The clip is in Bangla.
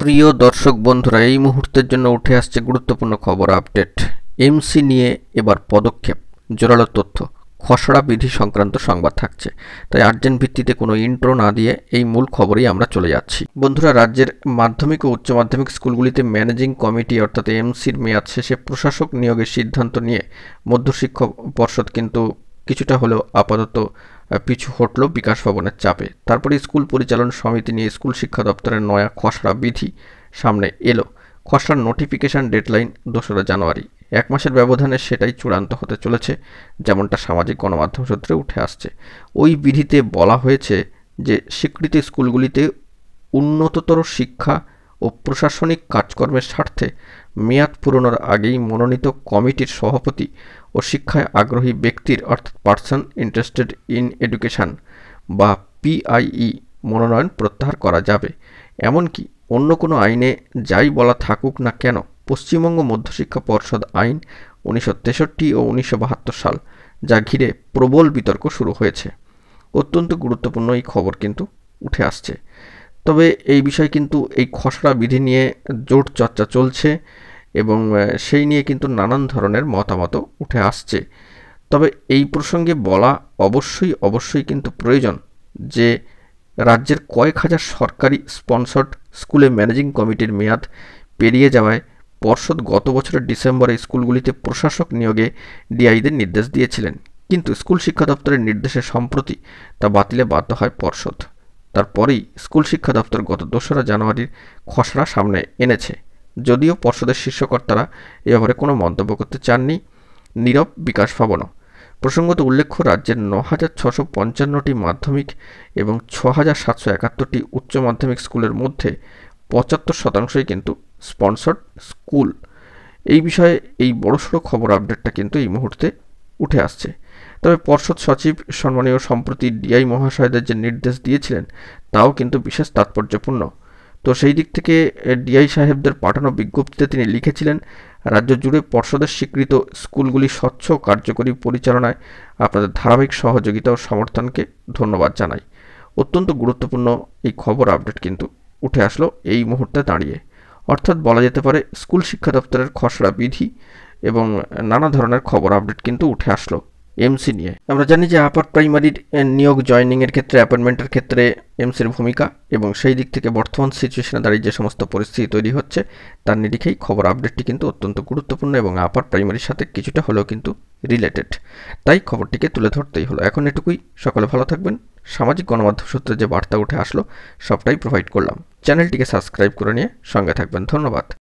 প্রিয় দর্শক বন্ধুরা, এই মুহূর্তের জন্য উঠে আসছে গুরুত্বপূর্ণ খবর আপডেট। এমসি নিয়ে এবার পদক্ষেপ, জোরালো তথ্য, খসড়া বিধি সংক্রান্ত সংবাদ থাকছে। তাই আর্জেন্ট ভিত্তিতে কোনো ইন্ট্রো না দিয়ে এই মূল খবরেই আমরা চলে যাচ্ছি। বন্ধুরা, রাজ্যের মাধ্যমিক ও উচ্চ মাধ্যমিক স্কুলগুলিতে ম্যানেজিং কমিটি অর্থাৎ এমসির মেয়াদ শেষে প্রশাসক নিয়োগের সিদ্ধান্ত নিয়ে মধ্যশিক্ষা পর্ষদ কিন্তু কিছুটা হলেও আপাতত পিছু হটল বিকাশ ভবনের চাপে। তারপরে স্কুল পরিচালন সমিতি নিয়ে স্কুল শিক্ষা দপ্তরের নয়া খসড়া বিধি সামনে এলো। খসড়ার নোটিফিকেশন ডেডলাইন 2রা জানুয়ারি। 1 মাসের ব্যবধানে সেটাই চূড়ান্ত হতে চলেছে, যেমনটা সামাজিক গণমাধ্যম সূত্রে উঠে আসছে। ওই বিধিতে বলা হয়েছে যে স্বীকৃত স্কুলগুলিতে উন্নততর শিক্ষা ও প্রশাসনিক কাজকর্মের স্বার্থে মেয়াদ পূরণের আগেই মনোনীত কমিটির সভাপতি ও শিক্ষায় আগ্রহী ব্যক্তির অর্থাৎ পার্সন ইন্টারেস্টেড ইন এডুকেশন বা পিআইই মনোনয়ন প্রত্যাহার করা যাবে। এমনকি অন্য কোনো আইনে যাই বলা থাকুক না কেন, পশ্চিমবঙ্গ মধ্যশিক্ষা পর্ষদ আইন 1963 ও 1972 সাল, যা ঘিরে প্রবল বিতর্ক শুরু হয়েছে। অত্যন্ত গুরুত্বপূর্ণ এই খবর কিন্তু উঠে আসছে। তবে এই বিষয় কিন্তু এই খসড়া বিধি নিয়ে জোর চর্চা চলছে এবং সেই নিয়ে কিন্তু নানান ধরনের মতামতও উঠে আসছে। তবে এই প্রসঙ্গে বলা অবশ্যই কিন্তু প্রয়োজন যে রাজ্যের কয়েক হাজার সরকারি স্পন্সর্ড স্কুলে ম্যানেজিং কমিটির মেয়াদ পেরিয়ে যাওয়ায় পর্ষদ গত বছরের ডিসেম্বরে স্কুলগুলিতে প্রশাসক নিয়োগে ডিআইদের নির্দেশ দিয়েছিলেন, কিন্তু স্কুল শিক্ষা দপ্তরের নির্দেশে সম্প্রতি তা বাতিলে বাধ্য হয় পর্ষদ। তারপরেই স্কুল শিক্ষা দপ্তর গত 2রা জানুয়ারির খসড়া সামনে এনেছে। যদিও পর্ষদের শীর্ষকর্তারা এ ব্যাপারে কোনো মন্তব্য করতে চাননি, নীরব বিকাশ ভবনও। প্রসঙ্গত উল্লেখ্য, রাজ্যের 9,655টি মাধ্যমিক এবং 6,771টি উচ্চ মাধ্যমিক স্কুলের মধ্যে 75% কিন্তু স্পন্সর্ড স্কুল। এই বিষয়ে এই বড়সড় খবর আপডেটটা কিন্তু এই মুহূর্তে উঠে আসছে। তবে পর্ষদ সচিব সম্মানীয় সম্প্রতি ডিআই মহাশয়দের যে নির্দেশ দিয়েছিলেন তাও কিন্তু বিশেষ তাৎপর্যপূর্ণ। তো সেই দিক থেকে ডিআই সাহেবদের পাঠানো বিজ্ঞপ্তিতে তিনি লিখেছিলেন, রাজ্য জুড়ে পর্ষদের স্বীকৃত স্কুলগুলি স্বচ্ছ কার্যকরী পরিচালনায় আপনাদের ধারাবাহিক সহযোগিতা ও সমর্থনকে ধন্যবাদ জানাই। অত্যন্ত গুরুত্বপূর্ণ এই খবর আপডেট কিন্তু উঠে আসলো এই মুহূর্তে দাঁড়িয়ে। অর্থাৎ বলা যেতে পারে স্কুল শিক্ষা দপ্তরের খসড়া বিধি এবং নানা ধরনের খবর আপডেট কিন্তু উঠে আসলো এমসি নিয়ে। আমরা জানি যে আপার প্রাইমারির নিয়োগ জয়েনিংয়ের ক্ষেত্রে অ্যাপয়েন্টমেন্টের ক্ষেত্রে এমসির ভূমিকা, এবং সেই দিক থেকে বর্তমান সিচুয়েশনে দাঁড়িয়ে যে সমস্ত পরিস্থিতি তৈরি হচ্ছে তার নিরিখেই খবর আপডেটটি কিন্তু অত্যন্ত গুরুত্বপূর্ণ এবং আপার প্রাইমারির সাথে কিছুটা হলেও কিন্তু রিলেটেড। তাই খবরটিকে তুলে ধরতেই হলো। এখন এটুকুই। সকলে ভালো থাকবেন। সামাজিক গণমাধ্যম সূত্রে যে বার্তা উঠে আসলো সবটাই প্রোভাইড করলাম। চ্যানেলটিকে সাবস্ক্রাইব করে নিয়ে সঙ্গে থাকবেন। ধন্যবাদ।